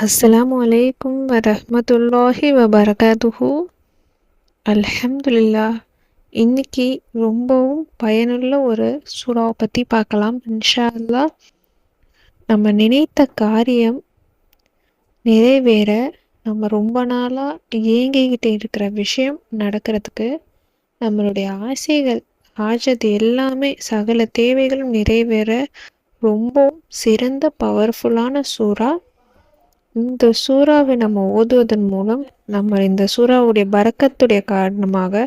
அஸ்ஸலாமு அலைக்கும் வரஹ்மத்துல்லாஹி வபரகாத்துஹு. அல்ஹம்துலில்லாஹ். இன்னைக்கு ரொம்பவும் பயனுள்ள ஒரு சூறாவை பற்றி பார்க்கலாம். இன்ஷா அல்லாஹ். நம்ம நினைத்த காரியம் நிறைவேற, நம்ம ரொம்ப நாளாக ஏங்கிக்கிட்டு இருக்கிற விஷயம் நடக்கிறதுக்கு, நம்மளுடைய ஆசைகள் ஆஜத் எல்லாமே சகல தேவைகளும் நிறைவேற ரொம்பவும் சிறந்த பவர்ஃபுல்லான சூறா. இந்த சூறாவை நம்ம ஓதுவதன் மூலம் நம்ம இந்த சூறாவுடைய பரக்கத்துடைய காரணமாக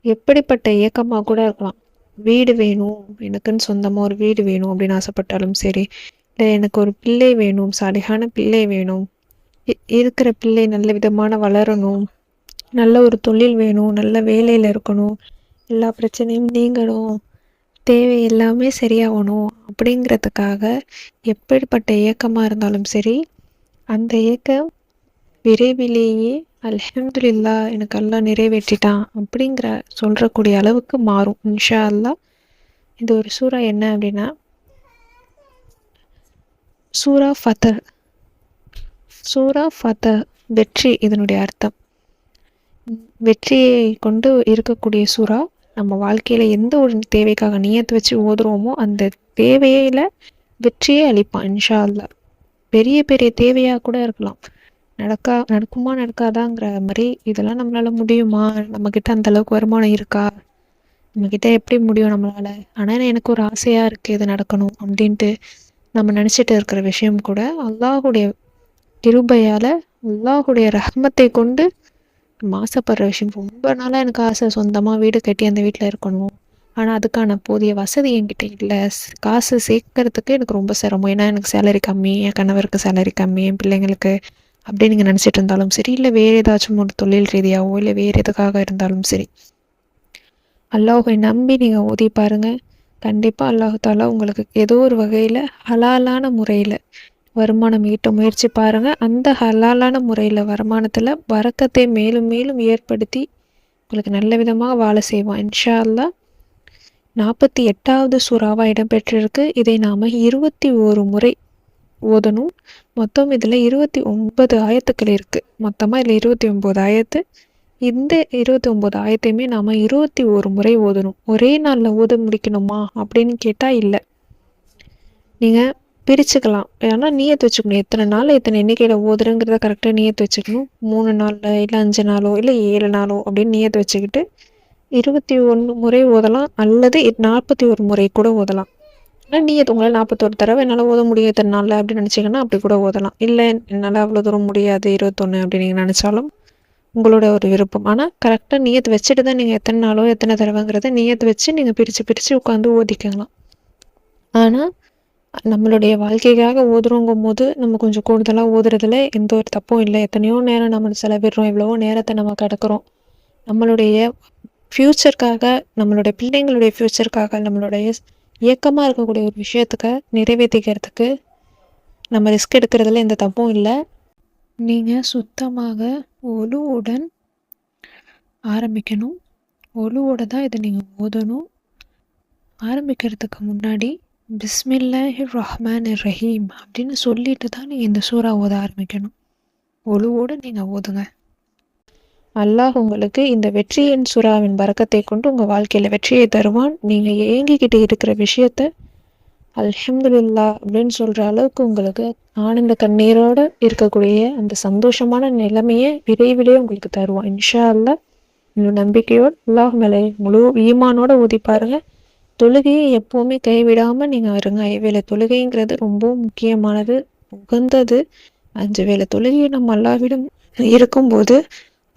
எப்படிப்பட்ட இயக்கமாக கூட இருக்கலாம். வீடு வேணும், எனக்குன்னு சொந்தமாக ஒரு வீடு வேணும் அப்படின்னு ஆசைப்பட்டாலும் சரி, இல்லை எனக்கு ஒரு பிள்ளை வேணும், சாலிகான பிள்ளை வேணும், இருக்கிற பிள்ளை நல்ல விதமான வளரணும், நல்ல ஒரு தொழில் வேணும், நல்ல வேலையில் இருக்கணும், எல்லா பிரச்சனையும் நீங்கணும், தேவை எல்லாமே சரியாகணும் அப்படிங்கிறதுக்காக எப்படிப்பட்ட இயக்கமாக இருந்தாலும் சரி, அந்த இயக்கம் விரைவிலேயே அல்ஹம்துலில்லாஹ் எனக்கு அல்லாஹ் நிறைவேற்றிட்டான் அப்படிங்கிற சொல்கிறக்கூடிய அளவுக்கு மாறும் இன்ஷா அல்லாஹ். இது ஒரு சூறா என்ன அப்படின்னா சூரா ஃபதர். சூரா ஃபதர் வெற்றி, இதனுடைய அர்த்தம் வெற்றியை கொண்டு இருக்கக்கூடிய சூறா. நம்ம வாழ்க்கையில் எந்த ஒரு தேவைக்காக நியத்து வச்சு ஓதுறோமோ அந்த தேவையில் வெற்றியே அளிப்பான் இன்ஷா அல்லாஹ். பெரிய பெரிய தேவையாக கூட இருக்கலாம், நடக்குமா நடக்காதாங்கிற மாதிரி, இதெல்லாம் நம்மளால் முடியுமா, நம்மக்கிட்ட அந்தளவுக்கு வருமானம் இருக்கா, நம்மக்கிட்ட எப்படி முடியும் நம்மளால், ஆனால் எனக்கு ஒரு ஆசையாக இருக்குது இது நடக்கணும் அப்படின்ட்டு நம்ம நினச்சிட்டு இருக்கிற விஷயம் கூட அல்லாஹுடைய கிருபையால், அல்லாஹுடைய ரஹ்மத்தை கொண்டு நம்ம ஆசைப்படுற விஷயம். ரொம்ப நாளாக எனக்கு ஆசை சொந்தமாக வீடு கட்டி அந்த வீட்டில் இருக்கணும், ஆனால் அதுக்கான போதிய வசதி என்கிட்ட இல்லை, காசு சேர்க்கறதுக்கு எனக்கு ரொம்ப சிரமம், ஏன்னா எனக்கு சேலரி கம்மி, என் கணவருக்கு சேலரி கம்மி, என் பிள்ளைங்களுக்கு அப்படின்னு நீங்கள் நினச்சிட்டு இருந்தாலும் சரி, இல்லை வேறு ஏதாச்சும் ஒரு தொழில் ரீதியாகவோ இல்லை வேறு எதுக்காக இருந்தாலும் சரி, அல்லாஹை நம்பி நீங்கள் ஓதி பாருங்கள். கண்டிப்பாக அல்லாஹு தாலா உங்களுக்கு ஏதோ ஒரு வகையில் ஹலாலான முறையில் வருமானம் ஈட்ட முயற்சி பாருங்கள். அந்த ஹலாலான முறையில் வருமானத்தில் வரக்கத்தை மேலும் மேலும் ஏற்படுத்தி உங்களுக்கு நல்ல விதமாக வாழ செய்வான் இன்ஷா அல்லாஹ். 48வது சூறாவாக இடம்பெற்றிருக்கு. இதை நாம் 21 முறை ஓதணும். மொத்தம் இதில் 29 ஆயத்துக்கள் இருக்குது. மொத்தமாக இதில் 29 ஆயத்து. இந்த 29 ஆயத்தையுமே நாம் 21 முறை ஓதணும். ஒரே நாளில் ஓத முடிக்கணுமா அப்படின்னு கேட்டால் இல்லை, நீங்கள் பிரிச்சுக்கலாம். ஏன்னா நியத்து வச்சுக்கணும், எத்தனை நாள் எத்தனை எண்ணிக்கையில் ஓதுறங்கிறத கரெக்டாக நியத்து வச்சுக்கணும். 3 நாளில் இல்லை 5 நாளோ இல்லை 7 நாளோ அப்படின்னு நியத்து வச்சுக்கிட்டு 21 முறை ஓதலாம், அல்லது 41 முறை கூட ஓதலாம். ஆனால் நியத்து உங்களால் 41 தடவை என்னால் ஓத முடியும் இத்தனை நாளில் அப்படின்னு நினச்சிங்கன்னா அப்படி கூட ஓதலாம். இல்லை என்னால் அவ்வளோ தூரம் முடியாது 21 அப்படின்னு நீங்கள் நினச்சாலும் உங்களோட ஒரு விருப்பம். ஆனால் கரெக்டாக நியத்து வச்சுட்டு தான் நீங்கள் எத்தனை நாளோ எத்தனை தடவைங்கிறத நியத்து வச்சு நீங்கள் பிரித்து உட்காந்து ஓதிக்கலாம். ஆனால் நம்மளுடைய வாழ்க்கைக்காக ஓதுறோங்கும் போது நம்ம கொஞ்சம் கூடுதலாக ஓதுறதுல எந்த ஒரு தப்பும் இல்லை. எத்தனையோ நேரம் நம்ம செலவிடுறோம், எவ்வளவோ நேரத்தை நம்ம கிடக்கிறோம். நம்மளுடைய ஃப்யூச்சருக்காக, நம்மளுடைய பிள்ளைங்களுடைய ஃப்யூச்சருக்காக, நம்மளுடைய இயக்கமாக இருக்கக்கூடிய ஒரு விஷயத்துக்கு நிறைவேற்றிக்கிறதுக்கு நம்ம ரிஸ்க் எடுக்கிறதுல எந்த தப்பும் இல்லை. நீங்கள் சுத்தமாக ஒழுவுடன் ஆரம்பிக்கணும். ஒழுவோட தான் இதை நீங்கள் ஓதணும். ஆரம்பிக்கிறதுக்கு முன்னாடி பிஸ்மில்லாஹிர் ரஹ்மானிர் ரஹீம் அப்படின்னு சொல்லிட்டு தான் நீங்கள் இந்த சூறா ஓத ஆரம்பிக்கணும். ஒழுவோடு நீங்கள் ஓதுங்க. அல்லாஹ் உங்களுக்கு இந்த வெற்றியின் சூறாவின் பரக்கத்தை கொண்டு உங்கள் வாழ்க்கையில் வெற்றியை தருவான். நீங்கள் ஏங்கிக்கிட்டு இருக்கிற விஷயத்த அல்ஹம்துலில்லாஹ் அப்படின்னு சொல்கிற அளவுக்கு உங்களுக்கு ஆனந்த கண்ணீரோடு இருக்கக்கூடிய அந்த சந்தோஷமான நிலைமையை விரைவிலே உங்களுக்கு தருவான் இன்ஷா அல்லாஹ். இன்னும் நம்பிக்கையோடு அல்லாஹ் மேலே முழு ஈமானோட ஓதி பாருங்கள். தொழுகையை எப்போவுமே கைவிடாமல் நீங்கள் இருங்க. 5 வேளை தொழுகைங்கிறது ரொம்ப முக்கியமானது, உகந்தது. 5 வேளை தொழுகையை நம்ம அல்லாஹ்விடம் இருக்கும்போது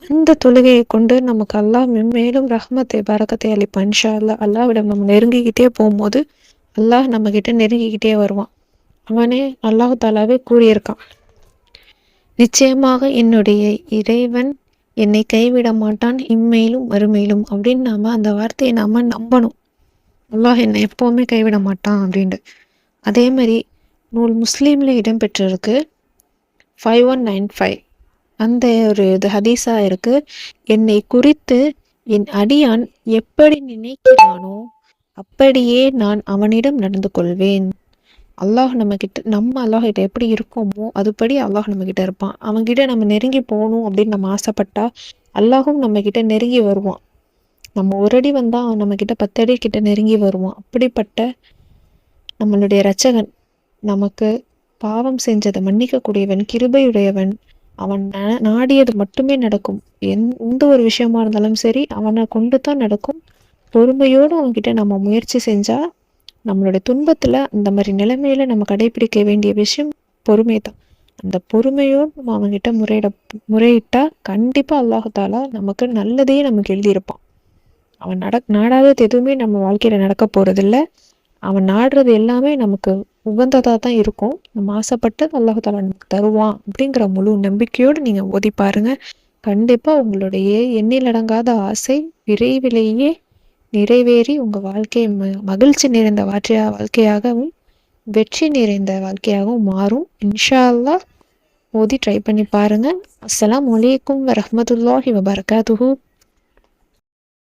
அந்த தொழுகையை கொண்டு நமக்கு அல்லாஹ் மேலும் ரஹ்மத்தை பரக்கத்தை அளிப்பான் இன்ஷா அல்லாஹ். அல்லாஹ்விடம் நம்ம நெருங்கிக்கிட்டே போகும்போது அல்லாஹ் நம்மக்கிட்ட நெருங்கிக்கிட்டே வருவான். அவனே அல்லாஹ் தாலாவே கூறியிருக்கான், நிச்சயமாக என்னுடைய இறைவன் என்னை கைவிட மாட்டான் இம்மையிலும் மறுமையிலும் அப்படின்னு நாம் அந்த வார்த்தையை நாம் நம்பணும். அல்லாஹ் என்னை எப்போவுமே கைவிட மாட்டான் அப்படின்ட்டு. அதே மாதிரி நூல் முஸ்லீமில் இடம்பெற்றிருக்கு 5195. அந்த ஒரு இது ஹதீஸாக இருக்குது. என்னை குறித்து என் அடியான் எப்படி நினைக்கிறானோ அப்படியே நான் அவனிடம் நடந்து கொள்வேன். அல்லாஹ் நம்ம அல்லாஹ் கிட்ட எப்படி இருக்கோமோ அதுபடி அல்லாஹ் நம்மக்கிட்ட இருப்பான். அவன்கிட்ட நம்ம நெருங்கி போகணும் அப்படின்னு நம்ம ஆசைப்பட்டா அல்லாஹும் நம்மக்கிட்ட நெருங்கி வருவான். நம்ம ஒரு அடி வந்தால் அவன் நம்மக்கிட்ட 10 அடி கிட்ட நெருங்கி வருவான். அப்படிப்பட்ட நம்மளுடைய இரட்சகன் நமக்கு பாவம் செஞ்சதை மன்னிக்கக்கூடியவன், கிருபையுடையவன். அவன் நாடியது மட்டுமே நடக்கும். எந்த ஒரு விஷயமா இருந்தாலும் சரி அவனை கொண்டு தான் நடக்கும். பொறுமையோடு அவன்கிட்ட நம்ம முயற்சி செஞ்சால் நம்மளுடைய துன்பத்தில் அந்த மாதிரி நிலைமையில நம்ம கடைபிடிக்க வேண்டிய விஷயம் பொறுமை தான். அந்த பொறுமையோடு நம்ம அவன்கிட்ட முறையிட்டா கண்டிப்பாக அல்லாஹாலா நமக்கு நல்லதையே நமக்கு எழுதியிருப்பான். அவன் நாடாதது எதுவுமே நம்ம வாழ்க்கையில் நடக்க போகிறதில்ல. அவன் நாடுறது எல்லாமே நமக்கு உகந்ததாக தான் இருக்கும். நம்ம ஆசைப்பட்டு அல்லாஹாலா நமக்கு தருவான் அப்படிங்கிற முழு நம்பிக்கையோடு நீங்கள் ஓதி பாருங்கள். கண்டிப்பாக உங்களுடைய எண்ணிலடங்காத ஆசை விரைவிலேயே நிறைவேறி உங்கள் வாழ்க்கை மகிழ்ச்சி நிறைந்த வாழ்க்கையாகவும் வெற்றி நிறைந்த வாழ்க்கையாகவும் மாறும். இன்ஷா அல்லாஹ் ஓதி ட்ரை பண்ணி பாருங்கள். அஸ்ஸலாமு அலைக்கும் வரஹ்மத்துல்லாஹி வபரகாத்துஹு.